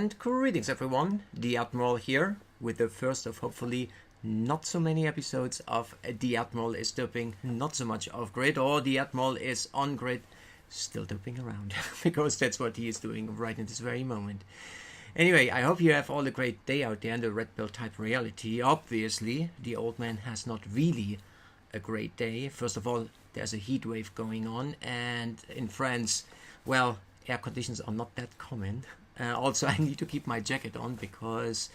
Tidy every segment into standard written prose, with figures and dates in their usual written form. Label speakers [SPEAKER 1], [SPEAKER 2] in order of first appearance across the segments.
[SPEAKER 1] And greetings everyone, TheAdmiral here with the first of hopefully not so many episodes of TheAdmiral is derping not so much off grid, or TheAdmiral is on grid still derping around because that's what he is doing right in this very moment. Anyway, I hope you have all a great day out there in the red pill type reality. Obviously, the old man has not really a great day. First of all, there's a heat wave going on, and in France, well, air conditions are not that common. Also, I need to keep my jacket on because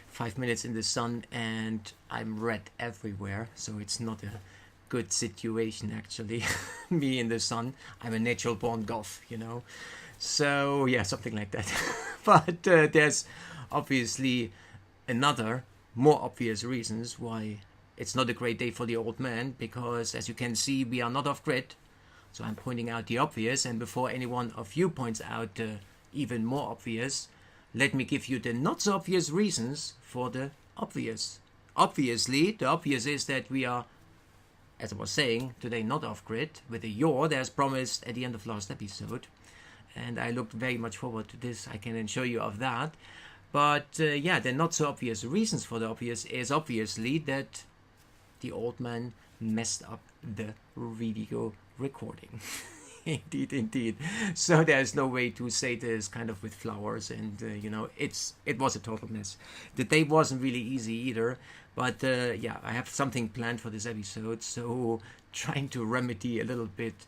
[SPEAKER 1] 5 minutes in the sun and I'm red everywhere, so it's not a good situation actually. Me in the sun, I'm a natural born goth, you know. So yeah, something like that. But there's obviously another more obvious reasons why it's not a great day for the old man, because as you can see, we are not off grid. So I'm pointing out the obvious, and before any one of you points out the even more obvious, let me give you the not so obvious reasons for the obvious. Obviously, the obvious is that we are, as I was saying, today not off grid with a Yurt as promised at the end of last episode. And I looked very much forward to this, I can assure you of that. But yeah, the not so obvious reasons for the obvious is obviously that the old man messed up the video recording. Indeed. So there's no way to say this kind of with flowers, and you know, it was a total mess. The day wasn't really easy either, but yeah, I have something planned for this episode, so trying to remedy a little bit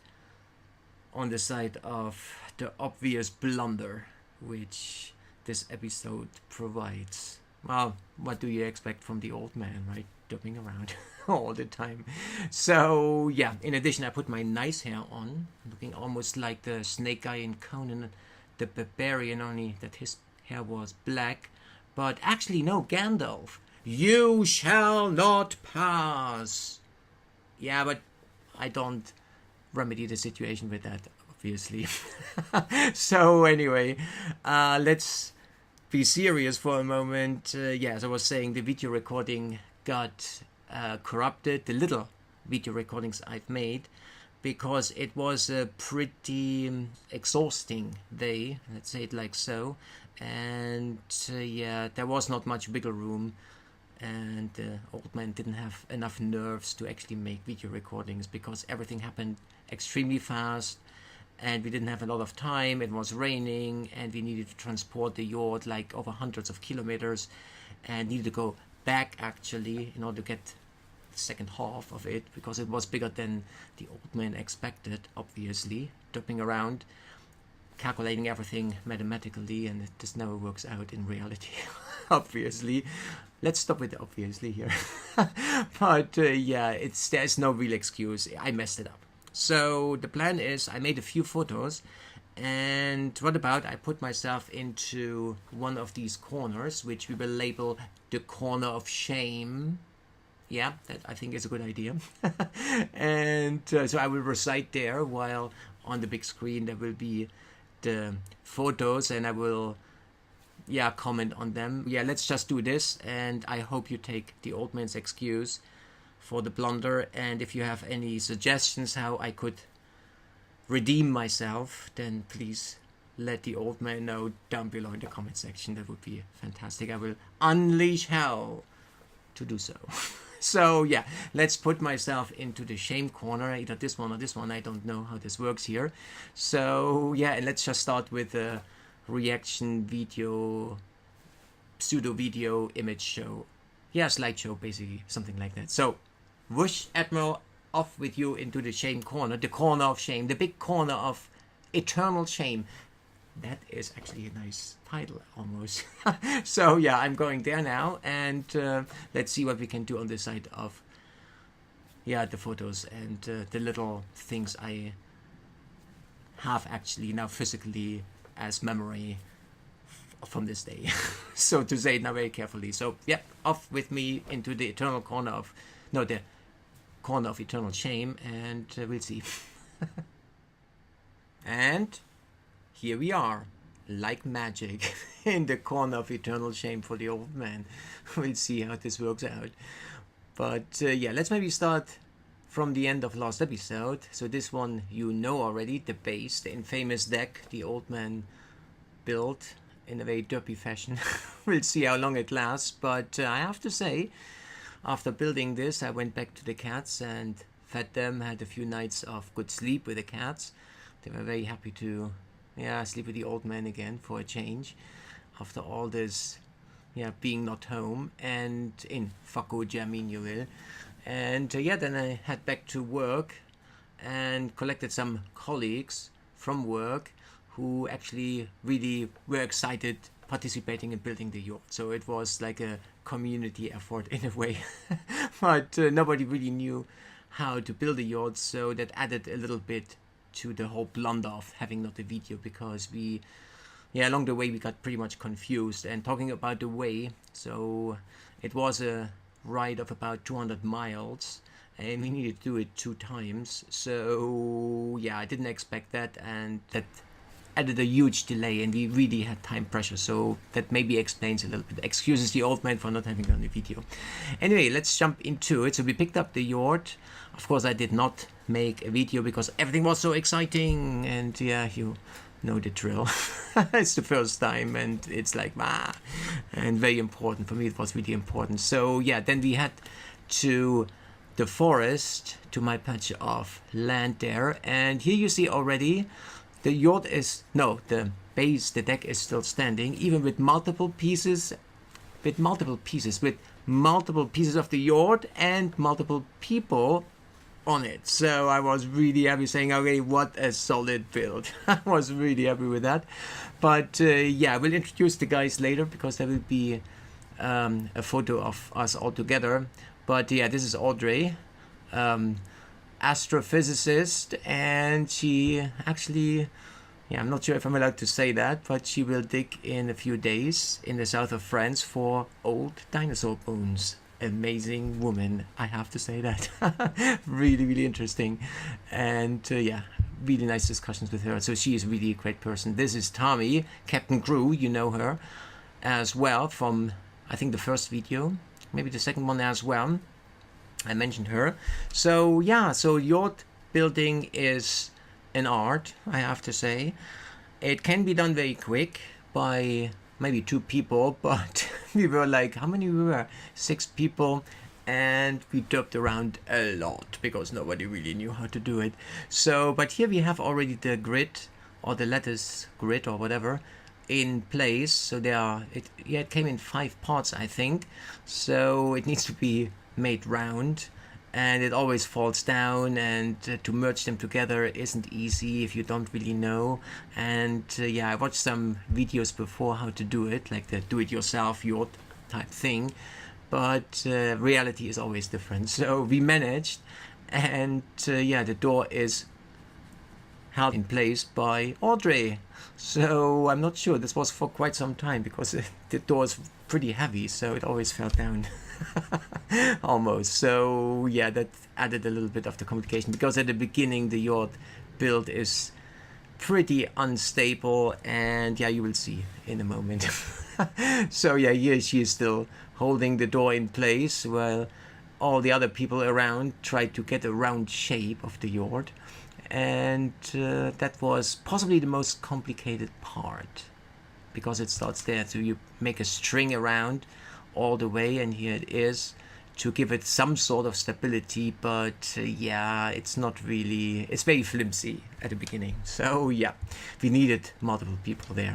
[SPEAKER 1] on the side of the obvious blunder which this episode provides. Well, what do you expect from the old man, right? Jumping around all the time. So yeah, in addition, I put my nice hair on, looking almost like the snake guy in Conan the Barbarian, only that his hair was black. But actually no, Gandalf, you shall not pass. Yeah, but I don't remedy the situation with that, obviously. So anyway, let's be serious for a moment. Yeah, as I was saying, the video recording got corrupted, the little video recordings I've made, because it was a pretty exhausting day, let's say it like so. And yeah, there was not much wiggle room, and the old man didn't have enough nerves to actually make video recordings because everything happened extremely fast and we didn't have a lot of time. It was raining and we needed to transport the Yurt like over hundreds of kilometers and needed to go back actually in order to get the second half of it, because it was bigger than the old man expected, obviously, jumping around, calculating everything mathematically, and it just never works out in reality. Obviously, let's stop with the obviously here. But yeah, there's no real excuse. I messed it up. So the plan is I made a few photos, and what about I put myself into one of these corners, which we will label the corner of shame. Yeah, that I think is a good idea. And so I will recite there, while on the big screen there will be the photos, and I will comment on them. Yeah, let's just do this, and I hope you take the old man's excuse for the blunder, and if you have any suggestions how I could redeem myself, then please let the old man know down below in the comment section. That would be fantastic. I will unleash hell to do so. So yeah, let's put myself into the shame corner, either this one or this one. I don't know how this works here. So yeah, and let's just start with a reaction video, pseudo video image show. Yeah, slideshow, basically, something like that. So whoosh, Admiral, off with you into the shame corner, the corner of shame, the big corner of eternal shame. That is actually a nice title, almost. So yeah, I'm going there now, and let's see what we can do on the side of the photos and the little things I have actually now physically as memory from this day. So to say it now very carefully. So yeah, off with me into the eternal corner of the corner of eternal shame, and we'll see. And here we are, like magic, in the corner of eternal shame for the old man. We'll see how this works out. But yeah, let's maybe start from the end of last episode. So this one you know already, the base, the infamous deck the old man built in a very derpy fashion. We'll see how long it lasts, but I have to say, after building this, I went back to the cats and fed them, had a few nights of good sleep with the cats. They were very happy to sleep with the old man again for a change after all this being not home and in Fakko Jamin you will. And then I head back to work and collected some colleagues from work who actually really were excited participating in building the yurt. So it was like a community effort in a way. But nobody really knew how to build a yurt, so that added a little bit to the whole blunder of having not a video, because along the way we got pretty much confused. And talking about the way, so it was a ride of about 200 miles and we needed to do it 2 times. So I didn't expect that, and that added a huge delay, and we really had time pressure, so that maybe explains a little bit. Excuses the old man for not having done the video. Anyway, let's jump into it. So we picked up the yurt. Of course I did not make a video because everything was so exciting, and you know the drill. It's the first time and it's like and very important for me. It was really important. So then we had to the forest, to my patch of land there, and here you see already the yurt the deck is still standing, even with multiple pieces of the yurt and multiple people on it. So I was really happy, saying, okay, what a solid build. I was really happy with that. But we'll introduce the guys later, because there will be a photo of us all together. But this is Audrey, astrophysicist, and she actually, I'm not sure if I'm allowed to say that, but she will dig in a few days in the south of France for old dinosaur bones. Amazing woman, I have to say that. Really, really interesting. And really nice discussions with her. So she is really a great person. This is Tommy, Captain Crew. You know her as well from, I think, the first video, maybe the second one as well. I mentioned her. So so yurt building is an art, I have to say. It can be done very quick by maybe 2 people, but we were like, how many we were? 6 people, and we derped around a lot because nobody really knew how to do it. So, but here we have already the grid, or the lattice grid, or whatever, in place. So it came in 5 parts, I think. So it needs to be made round, and it always falls down, and to merge them together isn't easy if you don't really know. And I watched some videos before how to do it, like the do-it-yourself yurt type thing, but reality is always different. So we managed, and the door is held in place by Audrey. So I'm not sure, this was for quite some time, because the door is pretty heavy, so it always fell down. Almost. So that added a little bit of the complication, because at the beginning the yurt build is pretty unstable, and you will see in a moment. So here she is still holding the door in place while all the other people around tried to get a round shape of the yurt, and that was possibly the most complicated part, because it starts there. So you make a string around all the way, and here it is, to give it some sort of stability, but it's not really, it's very flimsy at the beginning. So we needed multiple people there.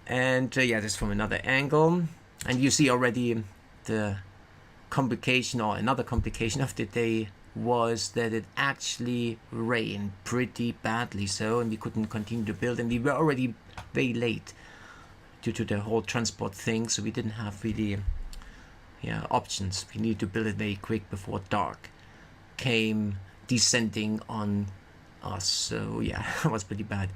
[SPEAKER 1] And this from another angle, and you see already the complication, or another complication of the day, was that it actually rained pretty badly, and we couldn't continue to build, and we were already very late due to the whole transport thing, so we didn't have really options. We needed to build it very quick before dark came descending on us. So it was pretty bad.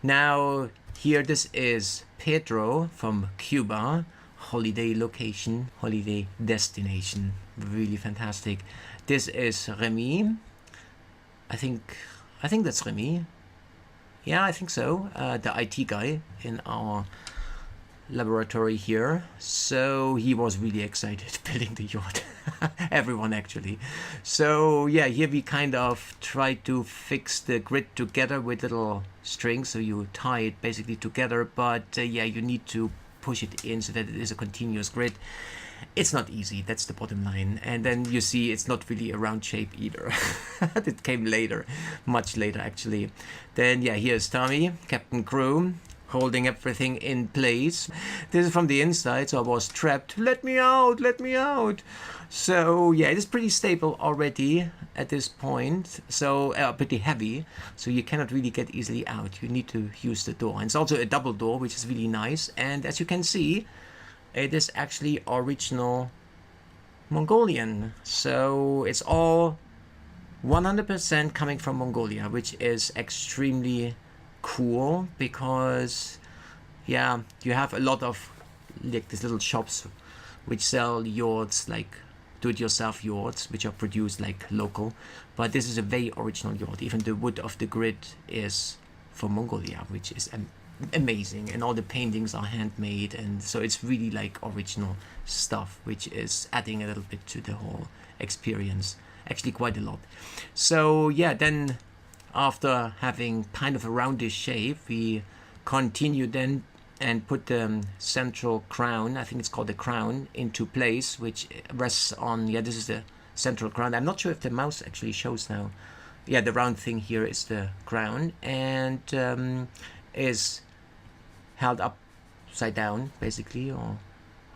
[SPEAKER 1] Now here, this is Pedro from Cuba, holiday location, holiday destination, really fantastic. This is Remy. I think that's Remy. I think so. The IT guy in our laboratory here. So he was really excited building the yacht. Everyone actually. So yeah, here we kind of try to fix the grid together with little strings, so you tie it basically together, but yeah, you need to push it in so that it is a continuous grid. It's not easy, that's the bottom line. And then you see it's not really a round shape either. It came later, much later actually. Then yeah, here's Tommy, Captain Crew, holding everything in place. This is from the inside, so I was trapped. Let me out, let me out. So yeah, it is pretty stable already at this point. So pretty heavy, so you cannot really get easily out. You need to use the door. And it's also a double door, which is really nice. And as you can see, it is actually original Mongolian. So it's all 100% coming from Mongolia, which is extremely cool, because yeah, you have a lot of like these little shops which sell yurts, like do-it-yourself yurts, which are produced like local, but this is a very original yurt. Even the wood of the grid is from Mongolia, which is amazing, and all the paintings are handmade, and so it's really like original stuff, which is adding a little bit to the whole experience, actually quite a lot. So yeah, then after having kind of a roundish shape, we continue then and put the central crown, I think it's called the crown, into place, which rests on, yeah, this is the central crown. I'm not sure if the mouse actually shows now. Yeah, the round thing here is the crown, and is held upside down, basically, or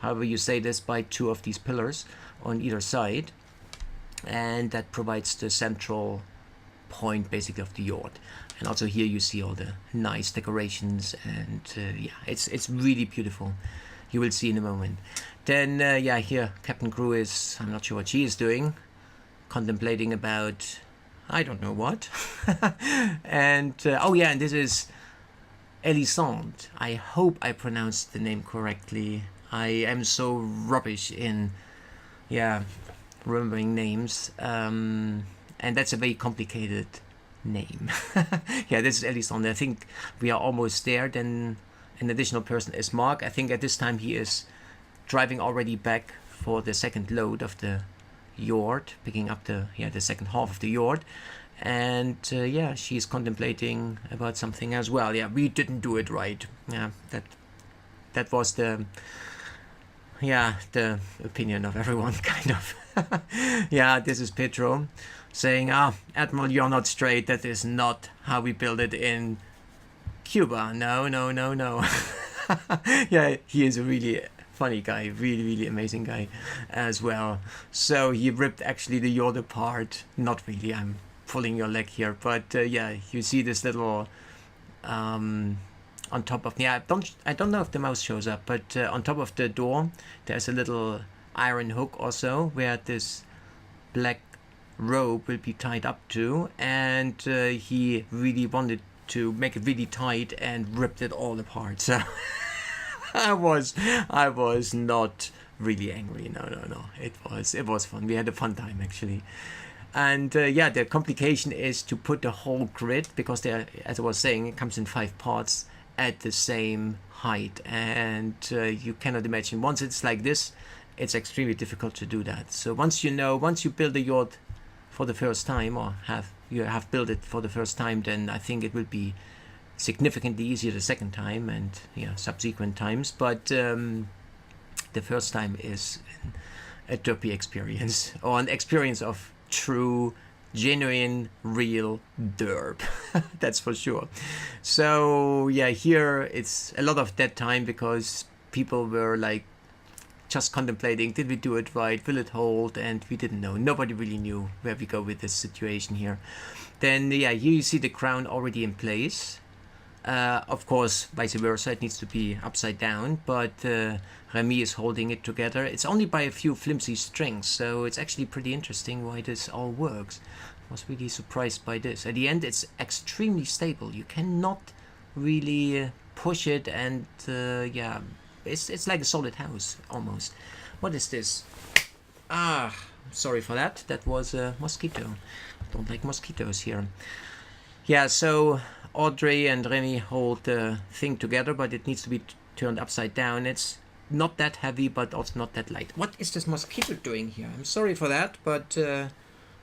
[SPEAKER 1] however you say this, by two of these pillars on either side, and that provides the central point basically of the yurt. And also here you see all the nice decorations, and yeah, it's really beautiful. You will see in a moment. Then yeah, here Captain Crew is, I'm not sure what she is doing, contemplating about I don't know what. And oh yeah, and this is Elisande. I hope I pronounced the name correctly. I am so rubbish in remembering names, and that's a very complicated name. Yeah, this is Elisande. I think we are almost there. Then an additional person is Mark. I think at this time he is driving already back for the second load of the yurt, picking up the second half of the yurt. And yeah, she's contemplating about something as well. Yeah, we didn't do it right. Yeah, that was the opinion of everyone, kind of. Yeah, this is Petro saying, Admiral, you're not straight. That is not how we build it in Cuba. No. Yeah, he is a really funny guy, really amazing guy as well. So he ripped actually the yurt apart. Not really, I'm pulling your leg here, but yeah, you see this little on top of, I don't know if the mouse shows up, but on top of the door there's a little iron hook also where this black rope will be tied up to, and he really wanted to make it really tight and ripped it all apart. So I was not really angry. No. It was fun. We had a fun time actually. And yeah, the complication is to put the whole grid, because there, as I was saying, it comes in 5 parts at the same height, and you cannot imagine, once it's like this, it's extremely difficult to do that. So once you build a yurt for the first time, or you have built it for the first time, then I think it will be significantly easier the second time and subsequent times. But the first time is a derpy experience, or an experience of true, genuine, real derp. That's for sure. So yeah, here it's a lot of dead time, because people were like just contemplating, did we do it right, will it hold? And we didn't know. Nobody really knew where we go with this situation here. Then yeah, here you see the crown already in place. Of course, vice versa, it needs to be upside down, but Remy is holding it together. It's only by a few flimsy strings, so it's actually pretty interesting why this all works. I was really surprised by this. At the end, it's extremely stable. You cannot really push it, and yeah, it's like a solid house almost. What is this? Sorry for that. That was a mosquito. I don't like mosquitoes here. Yeah, so Audrey and Remy hold the thing together, but it needs to be turned upside down. It's not that heavy, but also not that light. What is this mosquito doing here? I'm sorry for that, but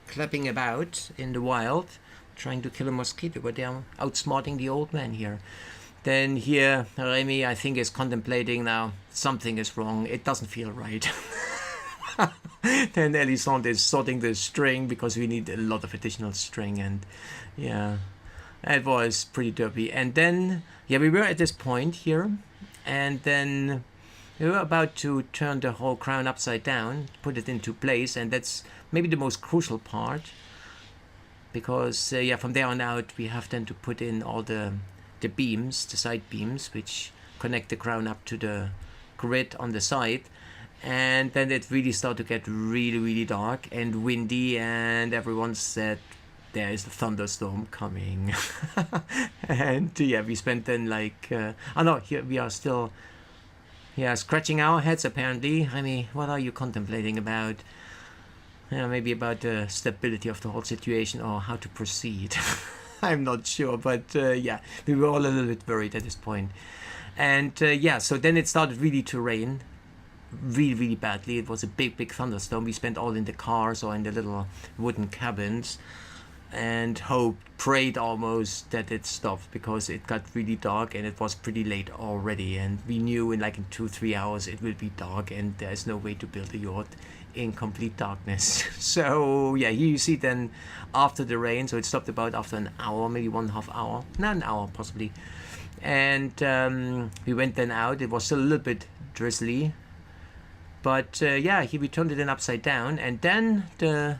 [SPEAKER 1] clapping about in the wild, trying to kill a mosquito, but they're outsmarting the old man here. Then here, Remy, I think, is contemplating now. Something is wrong. It doesn't feel right. Then Elisande is sorting the string because we need a lot of additional string. And yeah, it was pretty derpy. And then, yeah, we were at this point here. And then we were about to turn the whole crown upside down, put it into place. And that's maybe the most crucial part. Because, yeah, from there on out, we have then to put in all the beams, the side beams, which connect the crown up to the grid on the side. And then it really started to get really, really dark and windy, and everyone said there is a thunderstorm coming. And yeah, we spent then like oh no, here we are still scratching our heads apparently. I mean, what are you contemplating about? Maybe about the stability of the whole situation or how to proceed. I'm not sure, but yeah, we were all a little bit worried at this point. And yeah, so then it started really to rain, really, really badly. It was a big, big thunderstorm. We spent all in the cars or in the little wooden cabins and prayed almost that it stopped, because it got really dark and it was pretty late already. And we knew in 2-3 hours it will be dark and there's no way to build a yurt in complete darkness. So yeah, here you see then after the rain, so it stopped about after an hour, maybe 1.5 hour, not an hour possibly. And we went then out. It was still a little bit drizzly, but yeah, here we turned it in upside down, and then the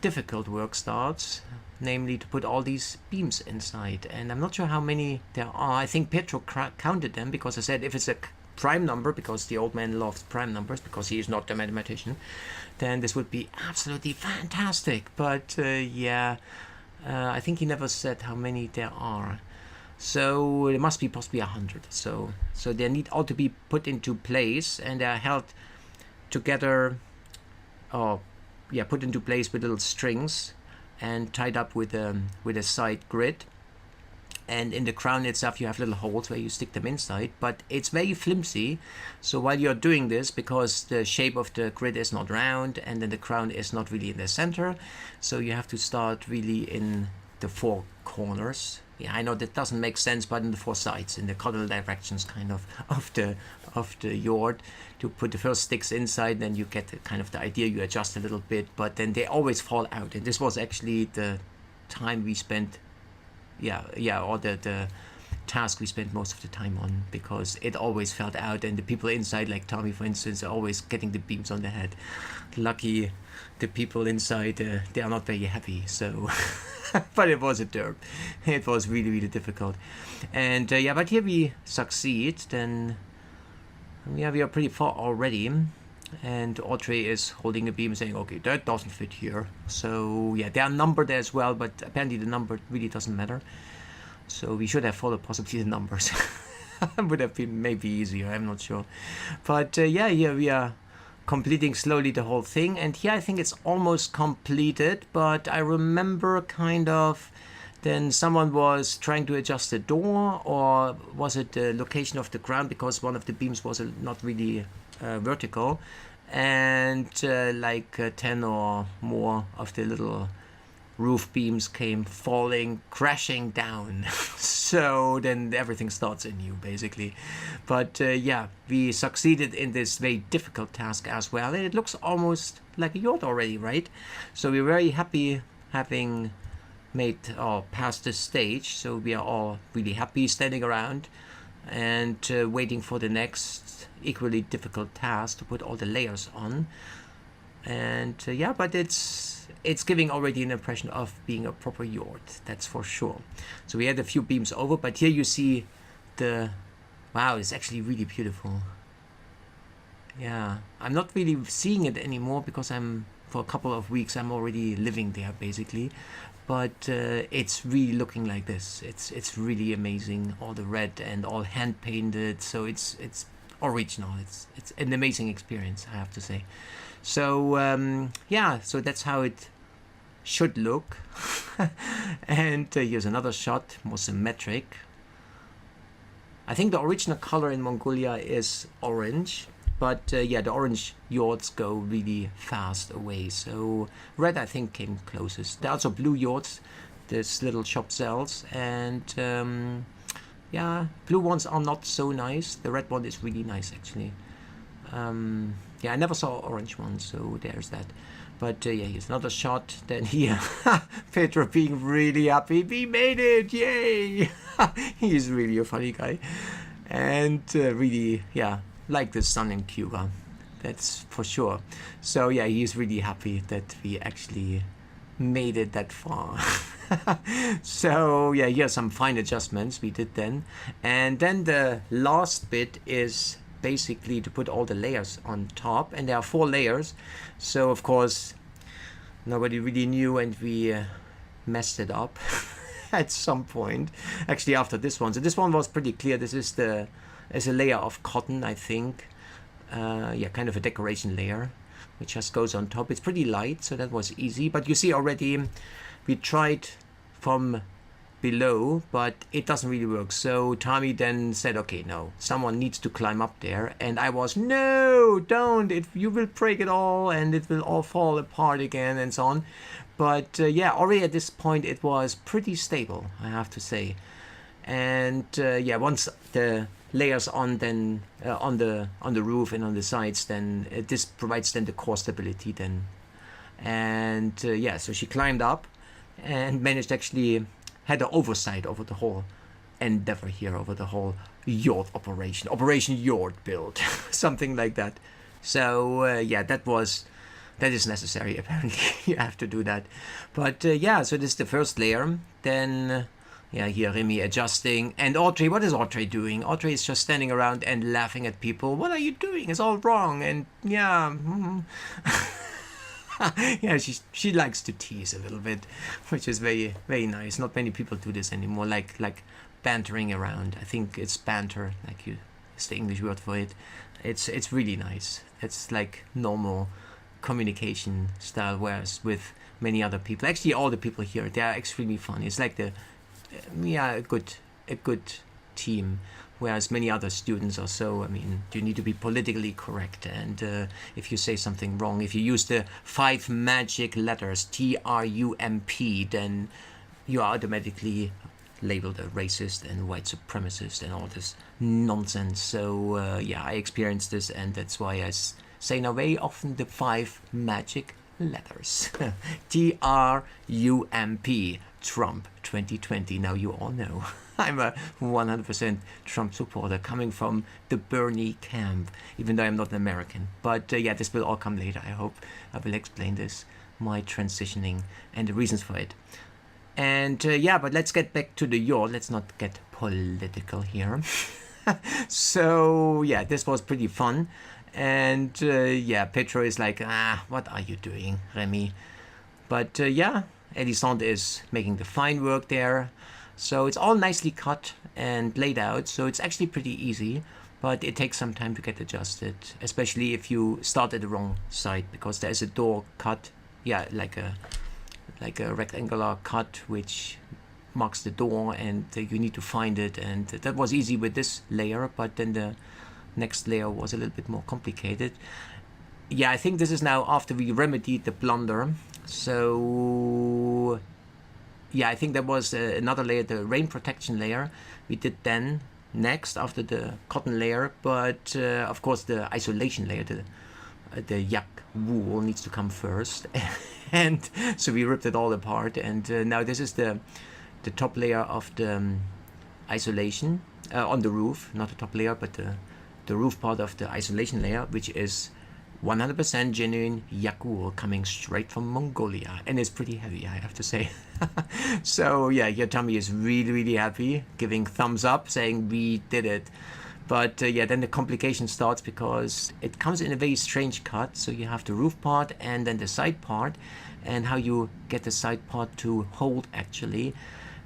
[SPEAKER 1] difficult work starts, namely to put all these beams inside. And I'm not sure how many there are. I think Petro counted them, because I said if it's a prime number, because the old man loves prime numbers because he is not a mathematician, then this would be absolutely fantastic. But yeah, I think he never said how many there are. So there must be possibly 100. So they need all to be put into place, and they are held together, or yeah, put into place with little strings and tied up with a side grid. And in the crown itself you have little holes where you stick them inside, but it's very flimsy. So while you're doing this, because the shape of the grid is not round and then the crown is not really in the center, so you have to start really in the 4 corners. Yeah, I know that doesn't make sense, but in the 4 sides, in the cardinal directions kind of the yurt, to put the first sticks inside, then you get the idea. You adjust a little bit, but then they always fall out. And this was actually the time we spent, or the task we spent most of the time on, because it always fell out, and the people inside, like Tommy for instance, are always getting the beams on the head. Lucky the people inside, they are not very heavy, so but it was a derp. It was really, really difficult. And yeah, but here we succeed. Then yeah, we are pretty far already, and Audrey is holding a beam saying, okay, that doesn't fit here. So yeah, they are numbered as well, but apparently the number really doesn't matter. So we should have followed possibly the numbers. Would have been maybe easier, I'm not sure. But yeah, here we are completing slowly the whole thing, and here I think it's almost completed. But I remember then someone was trying to adjust the door, or was it the location of the ground, because one of the beams was not really vertical, and 10 or more of the little roof beams came falling, crashing down. So then everything starts anew basically. But yeah, we succeeded in this very difficult task as well, and it looks almost like a yurt already, right? So we're very happy having made past this stage. So we are all really happy standing around and waiting for the next equally difficult task to put all the layers on. And yeah, but it's giving already an impression of being a proper yurt, that's for sure. So we had a few beams over, but here you see wow, it's actually really beautiful. Yeah, I'm not really seeing it anymore because for a couple of weeks I'm already living there basically. But it's really looking like this. It's really amazing. All the red and all hand painted. So it's original. It's an amazing experience, I have to say. So yeah, so that's how it should look. And here's another shot, more symmetric. I think the original color in Mongolia is orange, but yeah, the orange yurts go really fast away. So red, I think, came closest. There are also blue yurts this little shop sells, and yeah, blue ones are not so nice. The red one is really nice, actually. Yeah, I never saw orange one, so there's that. But yeah, here's another shot. Then here, Pedro being really happy. We made it! Yay! He's really a funny guy. And really, yeah, like the sun in Cuba. That's for sure. So yeah, he's really happy that we actually made it that far. So yeah, here's some fine adjustments we did then. And then the last bit is basically to put all the layers on top, and there are 4 layers. So of course nobody really knew, and we messed it up at some point, actually after this one. So this one was pretty clear. This is a layer of cotton, I think. Yeah, kind of a decoration layer which just goes on top. It's pretty light, so that was easy. But you see already we tried from below, but it doesn't really work. So Tommy then said, okay, no, someone needs to climb up there. And I was, no, don't, you will break it all and it will all fall apart again and so on. But yeah, already at this point it was pretty stable, I have to say. And yeah, once the layers on, then on the roof and on the sides, then this provides then the core stability then. And yeah, so she climbed up and managed actually, had an oversight over the whole endeavor here, over the whole Yurt Operation Yurt build, something like that. So yeah, that is necessary, apparently. You have to do that. But yeah, so this is the first layer. Then yeah, here Remy adjusting. And Audrey, what is Audrey doing? Audrey is just standing around and laughing at people. What are you doing? It's all wrong. And yeah, yeah, she likes to tease a little bit, which is very, very nice. Not many people do this anymore, like bantering around. I think it's banter, it's the English word for it. It's really nice. It's like normal communication style, whereas with many other people, actually all the people here, they are extremely funny. It's like a good team. Whereas many other students are so, I mean, you need to be politically correct. And if you say something wrong, if you use the 5 magic letters, TRUMP, then you are automatically labeled a racist and white supremacist and all this nonsense. So yeah, I experienced this, and that's why I say now very often the 5 magic letters. TRUMP, Trump 2020. Now you all know. I'm a 100% Trump supporter, coming from the Bernie camp, even though I'm not an American. But yeah, this will all come later, I hope. I will explain this, my transitioning and the reasons for it. And yeah, but let's get back to the Yurt. Let's not get political here. So yeah, this was pretty fun. And yeah, Petro is like, what are you doing, Remy? But yeah, Elisande is making the fine work there. So it's all nicely cut and laid out, so it's actually pretty easy, but it takes some time to get adjusted, especially if you start at the wrong side, because there's a door cut, yeah, like a rectangular cut which marks the door, and you need to find it. And that was easy with this layer, but then the next layer was a little bit more complicated. Yeah, I think this is now after we remedied the blunder. So yeah, I think there was another layer, the rain protection layer, we did then next after the cotton layer. But of course the isolation layer, the yak wool, needs to come first. And so we ripped it all apart, and now this is the top layer of the isolation on the roof, not the top layer, but the roof part of the isolation layer, which is 100% genuine yak wool coming straight from Mongolia, and it's pretty heavy, I have to say. So yeah, your tummy is really, really happy, giving thumbs up, saying we did it. But yeah, then the complication starts, because it comes in a very strange cut. So you have the roof part and then the side part, and how you get the side part to hold actually.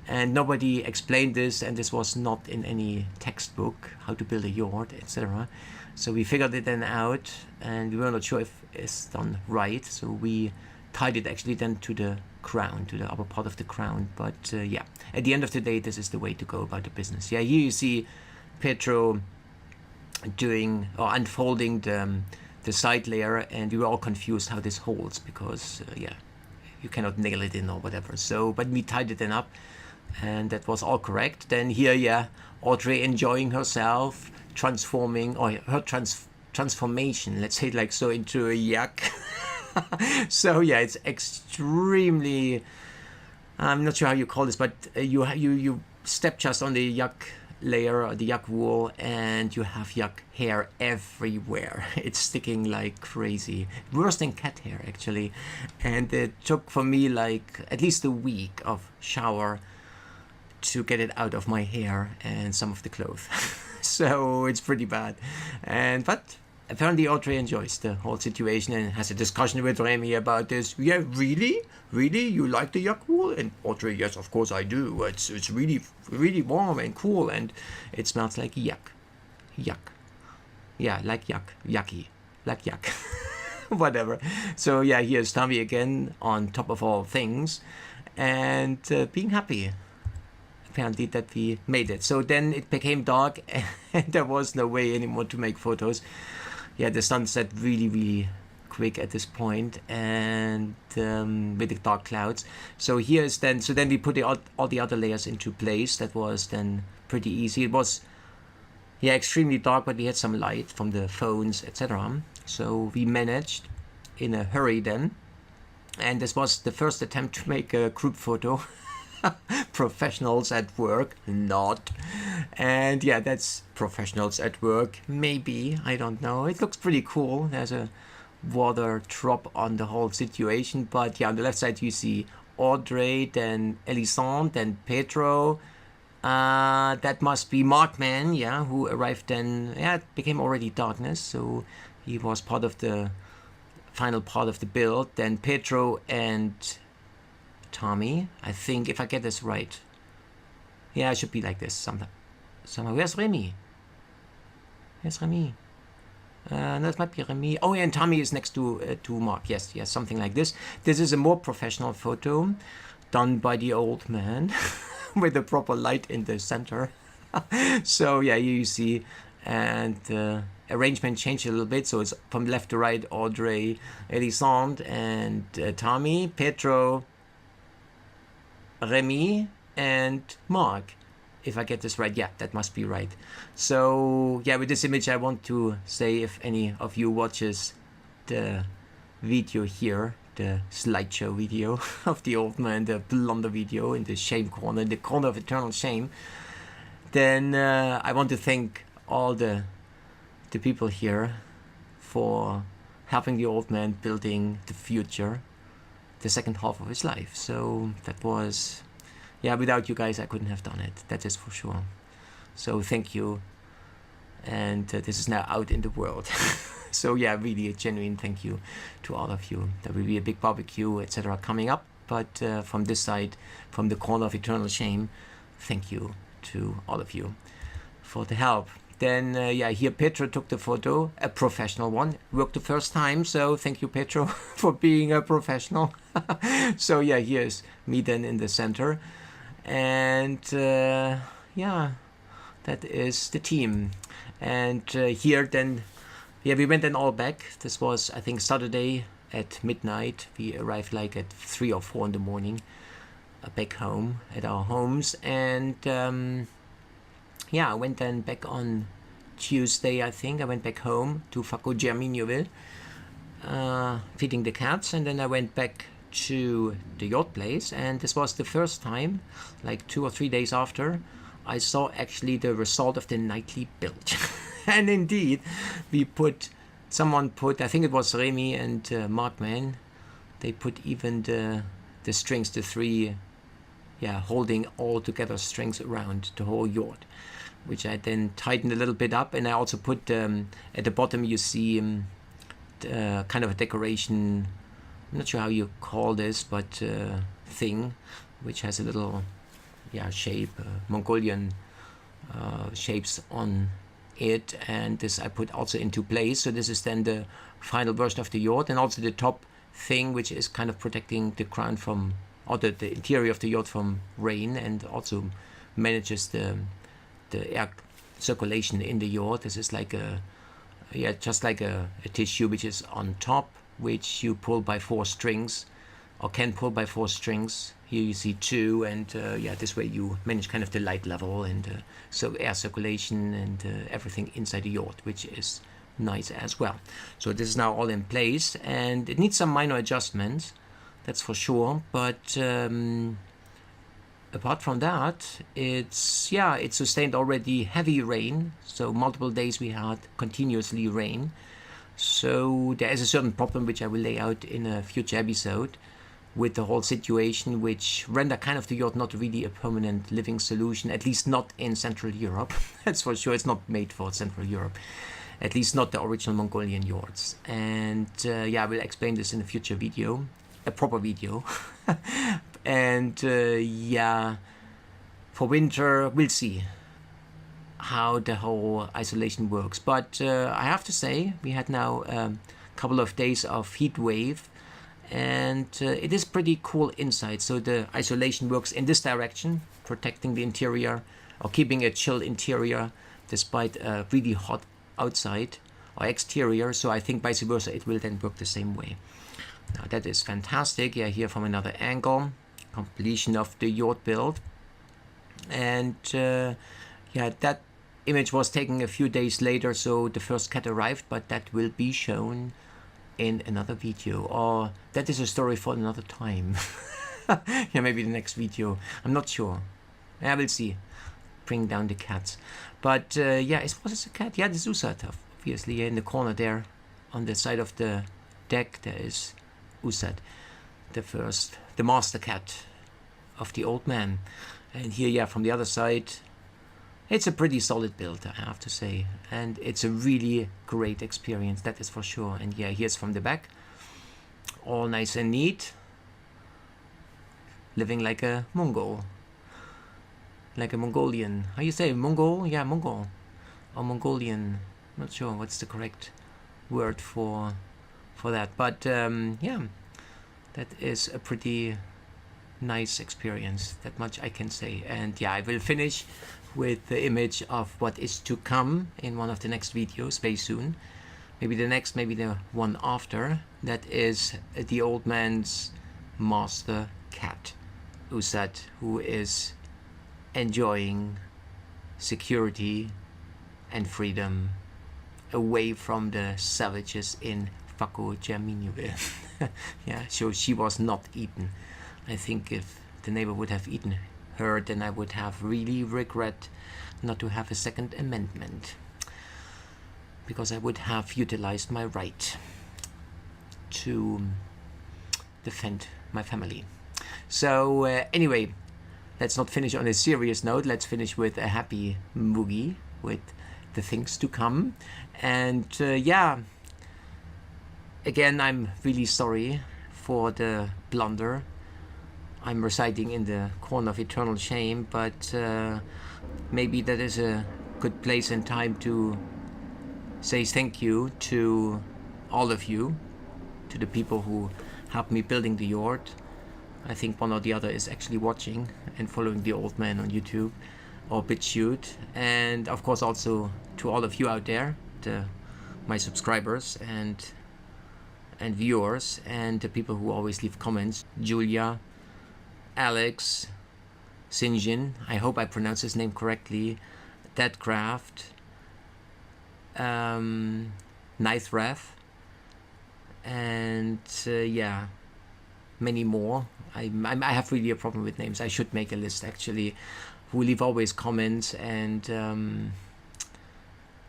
[SPEAKER 1] And nobody explained this, and this was not in any textbook, how to build a yurt, etc. So we figured it then out, and we were not sure if it's done right. So we tied it actually then to the crown, to the upper part of the crown. But yeah, at the end of the day, this is the way to go about the business. Yeah, here you see Petro doing or unfolding the side layer, and we were all confused how this holds, because yeah, you cannot nail it in or whatever. So, but we tied it then up, and that was all correct. Then here, yeah, Audrey enjoying herself, transforming, or her transformation, let's say it like so, into a yak. So yeah, it's extremely, I'm not sure how you call this, but you step just on the yak layer or the yak wool, and you have yak hair everywhere. It's sticking like crazy, worse than cat hair actually. And it took for me like at least a week of shower to get it out of my hair and some of the clothes. So it's pretty bad. But apparently Audrey enjoys the whole situation and has a discussion with Remy about this. Yeah, really? Really? You like the yak wool? And Audrey, yes, of course I do. It's really, really warm and cool, and it smells like yak. Yak. Yeah, like yak. Yucky. Like yak. Whatever. So yeah, here's Tommy again on top of all things, and being happy. Apparently that we made it. So then it became dark, and there was no way anymore to make photos. Yeah, the sun set really, really quick at this point, and with the dark clouds. So here's then, so then we put all the other layers into place. That was then pretty easy. It was, yeah, extremely dark, but we had some light from the phones, etc. So we managed in a hurry then, and this was the first attempt to make a group photo. Professionals at work, not. And yeah, that's professionals at work, maybe, I don't know. It looks pretty cool. There's a water drop on the whole situation, but yeah, on the left side you see Audrey, then Elisande, then Petro. That must be Markman, yeah, who arrived then. Yeah, it became already darkness, so he was part of the final part of the build. Then Petro and Tommy, I think, if I get this right. Yeah, it should be like this somehow. Where's Remy? Where's Remy? No, it might be Remy. Oh, yeah, and Tommy is next to Mark. Yes, something like this. This is a more professional photo done by the old man with the proper light in the center. So yeah, you see, and arrangement changed a little bit. So it's from left to right: Audrey, Elisande, and Tommy, Petro, Remy, and Mark, if I get this right. Yeah, that must be right. So yeah, with this image I want to say, if any of you watches the video here, the slideshow video of the old man, the blunder video in the shame corner, the corner of eternal shame, then I want to thank all the people here for helping the old man building the future, the second half of his life. So that was, yeah, without you guys I couldn't have done it, that is for sure. So thank you, and this is now out in the world. So yeah, really a genuine thank you to all of you. There will be a big barbecue, etc. coming up, but from this side, from the corner of eternal shame, thank you to all of you for the help. Then yeah, here Petro took the photo, a professional one, worked the first time, so thank you Petro for being a professional. So yeah, here's me then in the center, and yeah, that is the team. And here then, yeah, we went then all back. This was, I think, Saturday at midnight. We arrived like at 3 or 4 in the morning back home at our homes, and yeah, I went then back on Tuesday, I think. I went back home to Faco Germinhoville, feeding the cats, and then I went back to the yacht place, and this was the first time, like 2 or 3 days after, I saw actually the result of the nightly build. And indeed, someone put, I think it was Remy and Markman, they put even the strings, the 3, yeah, holding all together strings around the whole yacht, which I then tightened a little bit up. And I also put, at the bottom you see kind of a decoration, I'm not sure how you call this, but thing, which has a little, yeah, shape, Mongolian shapes on it, and this I put also into place. So this is then the final version of the yacht, and also the top thing, which is kind of protecting the crown from, or the interior of the yacht from rain, and also manages the air circulation in the yurt. This is like a, yeah, just like a tissue which is on top, which you pull by 4 strings, or can pull by 4 strings. Here you see 2, and yeah, this way you manage kind of the light level and so air circulation and everything inside the yurt, which is nice as well. So this is now all in place, and it needs some minor adjustments, that's for sure, but apart from that, it's, yeah, it sustained already heavy rain, so multiple days we had continuously rain. So there is a certain problem which I will lay out in a future episode with the whole situation, which render kind of the yurt not really a permanent living solution, at least not in Central Europe. That's for sure. It's not made for Central Europe, at least not the original Mongolian yurts. And yeah, I will explain this in a future video, a proper video. And yeah, for winter we'll see how the whole isolation works. But I have to say, we had now a couple of days of heat wave, and it is pretty cool inside. So the isolation works in this direction, protecting the interior or keeping a chill interior despite a really hot outside or exterior. So I think vice versa, it will then work the same way. Now that is fantastic. Yeah, here from another angle, completion of the yurt build. And yeah, that image was taken a few days later, so the first cat arrived, but that will be shown in another video, or that is a story for another time. Yeah, maybe the next video, I'm not sure. I will see. Bring down the cats. But yeah, was it a cat? Yeah, this is Usat, obviously. In the corner there, on the side of the deck, there is Usat, the master cat of the old man. And here, yeah, from the other side, it's a pretty solid build, I have to say, and it's a really great experience, that is for sure. And yeah, here's from the back, all nice and neat, living like a Mongol, like a Mongolian. How you say Mongol? Yeah, Mongol or Mongolian. Not sure what's the correct word for that, but yeah, that is a pretty nice experience, that much I can say. And yeah, I will finish with the image of what is to come in one of the next videos very soon. Maybe the next, maybe the one after. That is the old man's master cat, Usat, who is enjoying security and freedom away from the savages in Fako Germinio. Yeah, so she was not eaten. I think if the neighbor would have eaten her, then I would have really regret not to have a second amendment, because I would have utilized my right to defend my family. So anyway, let's not finish on a serious note. Let's finish with a happy moogie, with the things to come. And yeah, again, I'm really sorry for the blunder. I'm residing in the corner of eternal shame, but maybe that is a good place and time to say thank you to all of you, to the people who helped me building the yurt. I think one or the other is actually watching and following the old man on YouTube or BitChute, and of course also to all of you out there, my subscribers and viewers, and the people who always leave comments. Julia, Alex, Sinjin, I hope I pronounced his name correctly, Deadcraft, Nightwrath, and yeah, many more. I have really a problem with names. I should make a list actually, who leave always comments and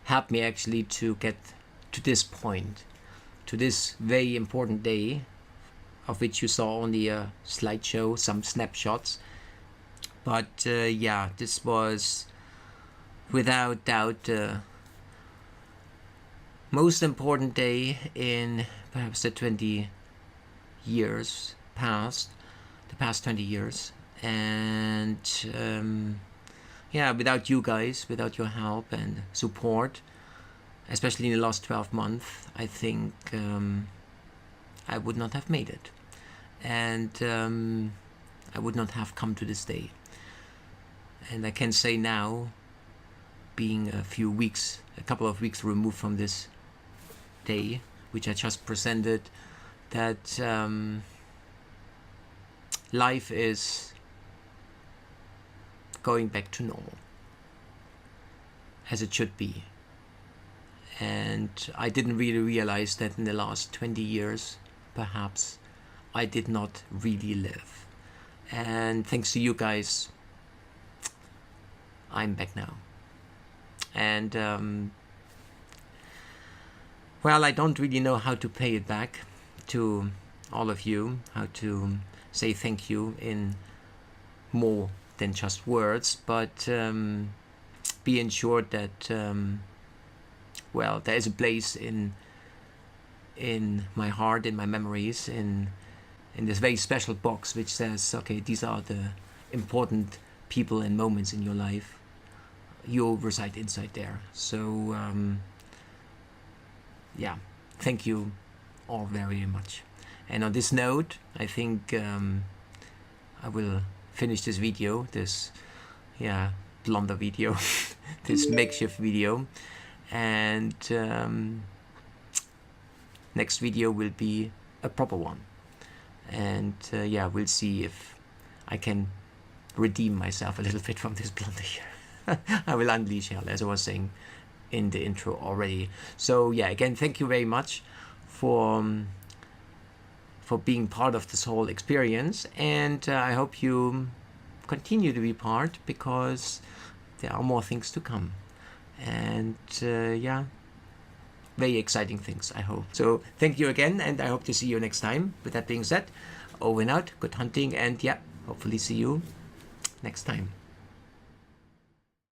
[SPEAKER 1] help me actually to get to this point, to this very important day, of which you saw only a slideshow, some snapshots. But yeah, this was without doubt the most important day in perhaps the 20 years past, the past 20 years. And yeah, without you guys, without your help and support, especially in the last 12 months, I think I would not have made it. And I would not have come to this day. And I can say now, being a couple of weeks removed from this day, which I just presented, that life is going back to normal, as it should be. And I didn't really realize that in the last 20 years, perhaps, I did not really live. And thanks to you guys, I'm back now. And well, I don't really know how to pay it back to all of you, how to say thank you in more than just words, but be ensured that well, there is a place in my heart, in my memories, in this very special box which says, okay, these are the important people and moments in your life. You reside inside there. So yeah, thank you all very much. And on this note, I think I will finish this video, this blunder video, this makeshift video. And next video will be a proper one. And yeah, we'll see if I can redeem myself a little bit from this blunder here. I will unleash hell, as I was saying in the intro already. So yeah, again, thank you very much for being part of this whole experience, and I hope you continue to be part, because there are more things to come. And yeah, very exciting things, I hope. So thank you again, and I hope to see you next time. With that being said, over and out, good hunting, and yeah, hopefully see you next time.